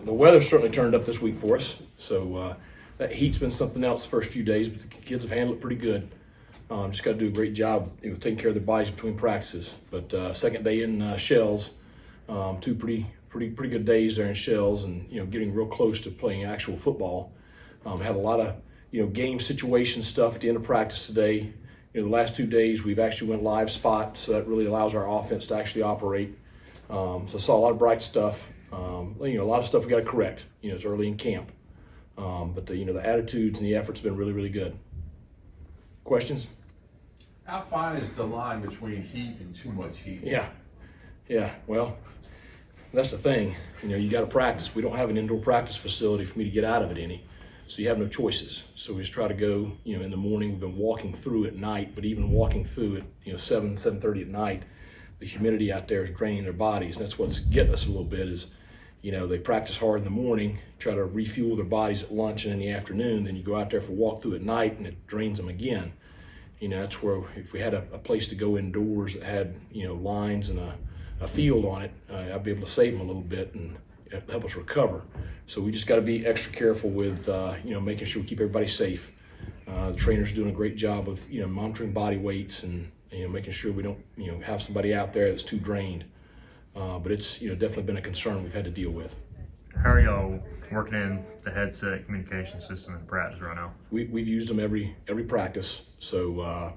the weather certainly turned up this week for us. So that heat's been something else the first few days, but the kids have handled it pretty good. Just got to do a great job, taking care of their bodies between practices. But second day in Shells, two pretty good days there in Shells, and getting real close to playing actual football. Had a lot of game situation stuff at the end of practice today. The last 2 days we've actually went live spot, so that really allows our offense to actually operate. So I saw a lot of bright stuff. A lot of stuff we got to correct. It's early in camp, but the attitudes and the efforts have been really good. Questions? How fine is the line between heat and too much heat? Yeah. Well, that's the thing. You got to practice. We don't have an indoor practice facility for me to get out of it any, so you have no choices. So we just try to go. In the morning, we've been walking through at night, but even walking through at 7:30 at night, the humidity out there is draining their bodies, and that's what's getting us a little bit. Is they practice hard in the morning, try to refuel their bodies at lunch and in the afternoon. Then you go out there for a walk through at night, and it drains them again. That's where if we had a place to go indoors that had lines and a field on it, I'd be able to save them a little bit and help us recover. So we just got to be extra careful with making sure we keep everybody safe. The trainer's doing a great job of monitoring body weights and making sure we don't have somebody out there that's too drained. But it's definitely been a concern we've had to deal with. How are y'all working in the headset communication system in practice right now? We've used them every practice. So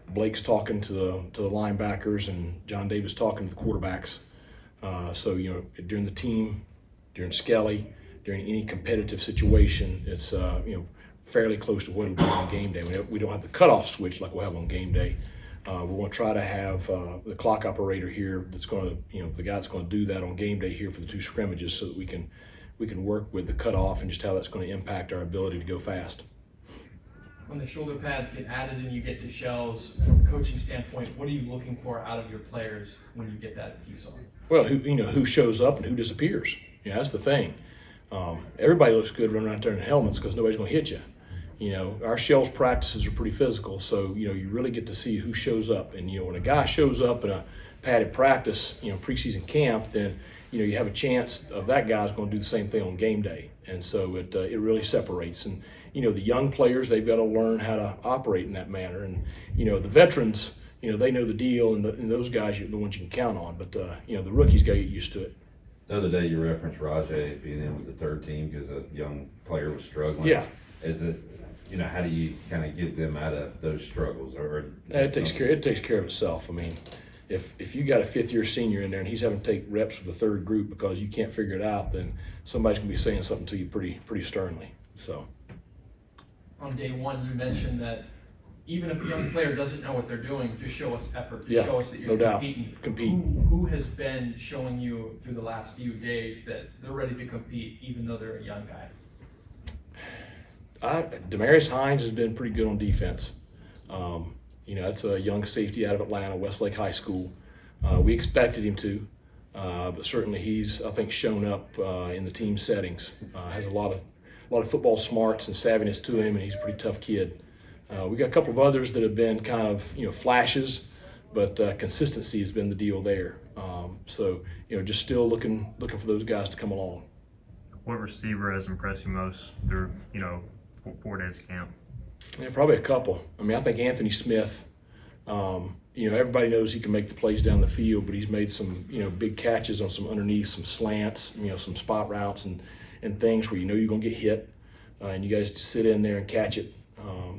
Blake's talking to the linebackers and John Davis talking to the quarterbacks. So during the team, during Skelly, during any competitive situation, it's fairly close to what it'll be on game day. We don't have the cutoff switch like we'll have on game day. We're going to try to have the clock operator here that's going to, the guy that's going to do that on game day here for the two scrimmages, so that we can work with the cutoff and just how that's going to impact our ability to go fast. When the shoulder pads get added and you get to Shells, from a coaching standpoint, what are you looking for out of your players when you get that piece on? Well, who shows up and who disappears. That's the thing. Everybody looks good running out there in helmets because nobody's going to hit you. Our Shells practices are pretty physical, so you really get to see who shows up. And when a guy shows up in a padded practice, preseason camp, then you have a chance of that guy's going to do the same thing on game day. And so it really separates. And the young players, they've got to learn how to operate in that manner. And the veterans, they know the deal, and those guys are the ones you can count on. But the rookies got to get used to it. The other day you referenced Rajay being in with the third team because a young player was struggling. Yeah. Is it, how do you kind of get them out of those struggles? Or it takes care of itself. I mean, if you got a fifth-year senior in there and he's having to take reps with the third group because you can't figure it out, then somebody's going to be saying something to you pretty sternly. So. On day one, you mentioned that even if a young player doesn't know what they're doing, just show us effort. Show us that you're competing. Compete. Who has been showing you through the last few days that they're ready to compete, even though they're a young guy? Demarius Hines has been pretty good on defense. That's a young safety out of Atlanta, Westlake High School. We expected him to, but certainly he's, I think, shown up in the team settings. Has a lot of football smarts and savviness to him, and he's a pretty tough kid. We got a couple of others that have been kind of flashes, but consistency has been the deal there. So just still looking for those guys to come along. What receiver has impressed you most through 4 days of camp? Yeah, probably a couple. I mean, I think Anthony Smith. Everybody knows he can make the plays down the field, but he's made some big catches on some underneath, some slants, some spot routes and things where you're going to get hit, and you guys just sit in there and catch it.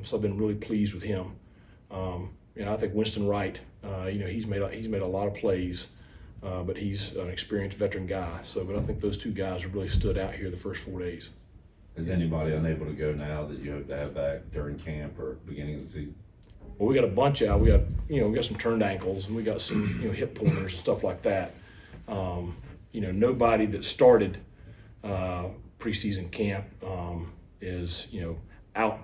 So I've been really pleased with him. I think Winston Wright. He's made a lot of plays, but he's an experienced veteran guy. But I think those two guys have really stood out here the first 4 days. Is anybody unable to go now that you hope to have back during camp or beginning of the season? Well, we got a bunch out. We got some turned ankles, and we got some hip pointers and stuff like that. Nobody that started preseason camp is out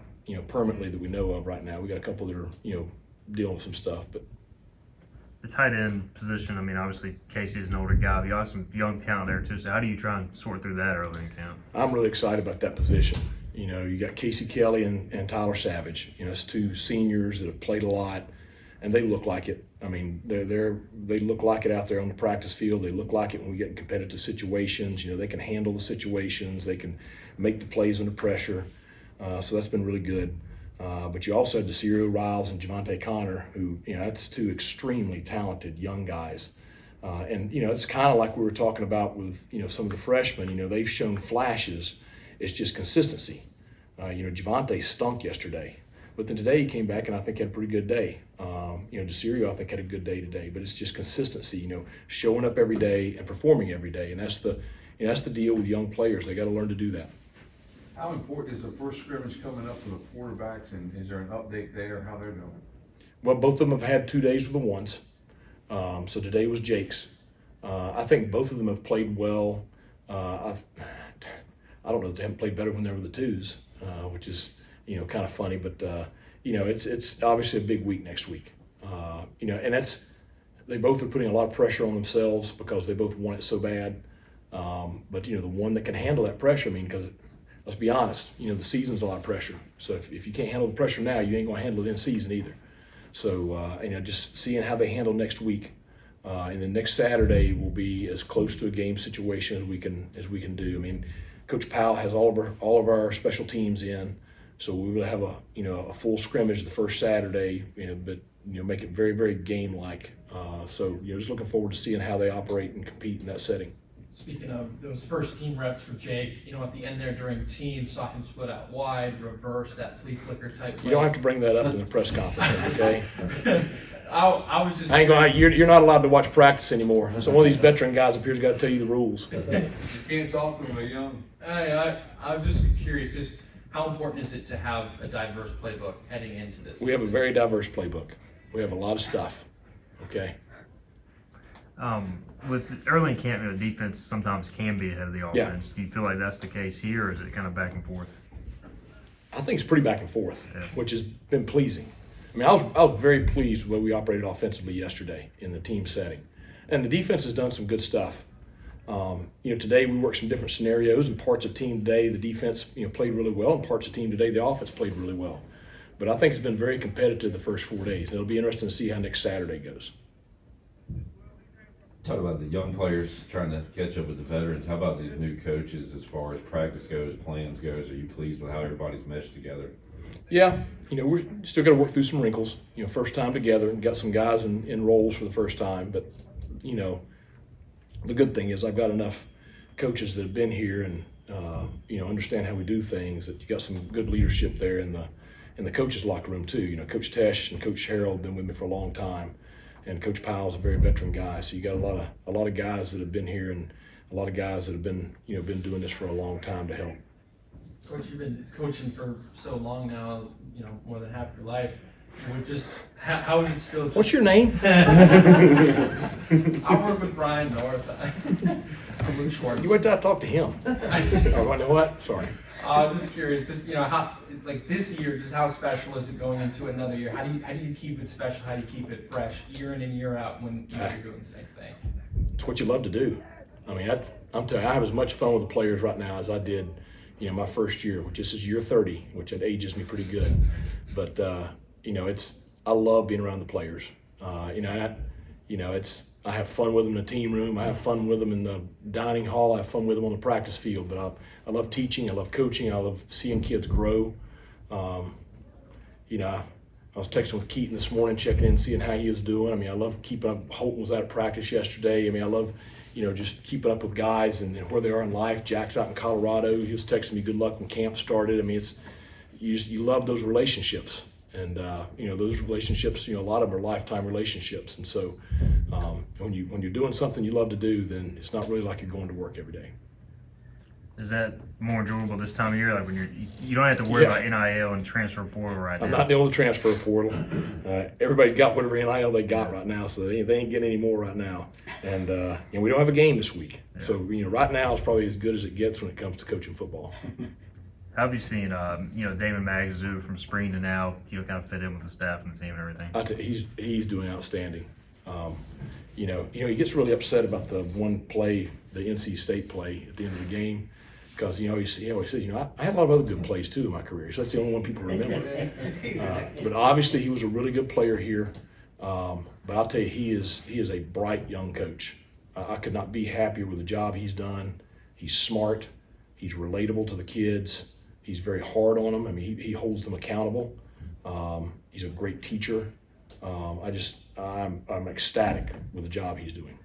permanently that we know of right now. We got a couple that are dealing with some stuff, but the tight end position, I mean, obviously Casey is an older guy, but you have some young talent there too. So how do you try and sort through that early in camp? I'm really excited about that position. You got Casey Kelly and Tyler Savage. It's two seniors that have played a lot. and they look like it. I mean, they look like it out there on the practice field. They look like it when we get in competitive situations. You know, they can handle the situations. They can make the plays under pressure. So that's been really good. But you also had DeCirio Riles and Javante Connor, who, you know, that's two extremely talented young guys. And, you know, it's kind of like we were talking about with, you know, some of the freshmen. You know, they've shown flashes. It's just consistency. You know, Javante stunk yesterday. But then today he came back and I think had a pretty good day. You know, DeCirio I think had a good day today. But it's just consistency, you know, showing up every day and performing every day. And that's the deal with young players. They got to learn to do that. How important is the first scrimmage coming up for the quarterbacks, and is there an update there, how they're doing? Well, both of them have had 2 days with the ones. So today was Jake's. I think both of them have played well. I don't know if they haven't played better when they were the twos, which is, you know, kind of funny. But you know, it's obviously a big week next week. You know, and they both are putting a lot of pressure on themselves because they both want it so bad. But you know, the one that can handle that pressure, I mean, because let's be honest, you know, the season's a lot of pressure. So if you can't handle the pressure now, you ain't gonna handle it in season either. So you know, just seeing how they handle next week. And then next Saturday will be as close to a game situation as we can do. I mean, Coach Powell has all of our special teams in, so we will have a full scrimmage the first Saturday, you know, but you know, make it very, very game like. So you know, just looking forward to seeing how they operate and compete in that setting. Speaking of those first team reps for Jake, you know, at the end there during team, saw him split out wide, reverse, that flea flicker type play. You don't have to bring that up in the press conference, okay? I was just. I ain't gonna. You're not allowed to watch practice anymore. So one of these veteran guys up here's got to tell you the rules. You can't talk to them, they're young. I'm just curious, just how important is it to have a diverse playbook heading into this? We have a very diverse playbook. We have a lot of stuff. Okay. With early in camp, you know, defense sometimes can be ahead of the offense. Do you feel like that's the case here, or is it kind of back and forth? I think it's pretty back and forth, Yeah. which has been pleasing. I mean, I was very pleased with the way we operated offensively yesterday in the team setting, and the defense has done some good stuff. You know, today we worked some different scenarios, and parts of team today the defense, you know, played really well, and parts of team today the offense played really well. But I think it's been very competitive the first 4 days, and it'll be interesting to see how next Saturday goes. Talk about the young players trying to catch up with the veterans. How about these new coaches as far as practice goes, plans goes? Are you pleased with how everybody's meshed together? Yeah, you know, we're still got to work through some wrinkles. You know, first time together, and got some guys in roles for the first time. But you know, the good thing is I've got enough coaches that have been here and you know, understand how we do things. That you got some good leadership there in the coaches' locker room too. You know, Coach Tesh and Coach Harold have been with me for a long time. And Coach Powell's a very veteran guy, so you got a lot of guys that have been here, and a lot of guys that have been doing this for a long time to help. Coach, you've been coaching for so long now, you know, more than half your life. We're just, how is it still? What's your name? I work with Brian North. I'm Luke Schwartz. You wait till I talk to him. Oh, you know what? Sorry. I'm just curious, just, you know, how, like this year, just how special is it going into another year? How do you keep it special? How do you keep it fresh year in and year out when you know, you're doing the same thing? It's what you love to do. I mean, I'm telling you, I have as much fun with the players right now as I did, you know, my first year, which this is year 30, which it ages me pretty good. But you know, I love being around the players. You know, I have fun with them in the team room. I have fun with them in the dining hall. I have fun with them on the practice field. But I love teaching. I love coaching. I love seeing kids grow. You know, I was texting with Keaton this morning, checking in, seeing how he was doing. I mean, I love keeping up. Holton was out of practice yesterday. I mean, I love, you know, just keeping up with guys and where they are in life. Jack's out in Colorado. He was texting me good luck when camp started. I mean, you love those relationships. And you know, those relationships, you know, a lot of them are lifetime relationships. And so when you're doing something you love to do, then it's not really like you're going to work every day. Is that more enjoyable this time of year? Like when you don't have to worry about NIL and transfer portal right now. I'm not dealing with the transfer portal. Everybody's got whatever NIL they got right now, so they ain't getting any more right now. And you know, we don't have a game this week, so you know, right now it's probably as good as it gets when it comes to coaching football. How have you seen, you know, David Magazoo from spring to now, you know, kind of fit in with the staff and the team and everything? He's doing outstanding. You know, he gets really upset about the one play, the NC State play at the end of the game, because he always says, you know, I had a lot of other good plays too in my career, so that's the only one people remember. But obviously, he was a really good player here. But I'll tell you, he is a bright young coach. I could not be happier with the job he's done. He's smart. He's relatable to the kids. He's very hard on them. I mean, he holds them accountable. He's a great teacher. I'm ecstatic with the job he's doing.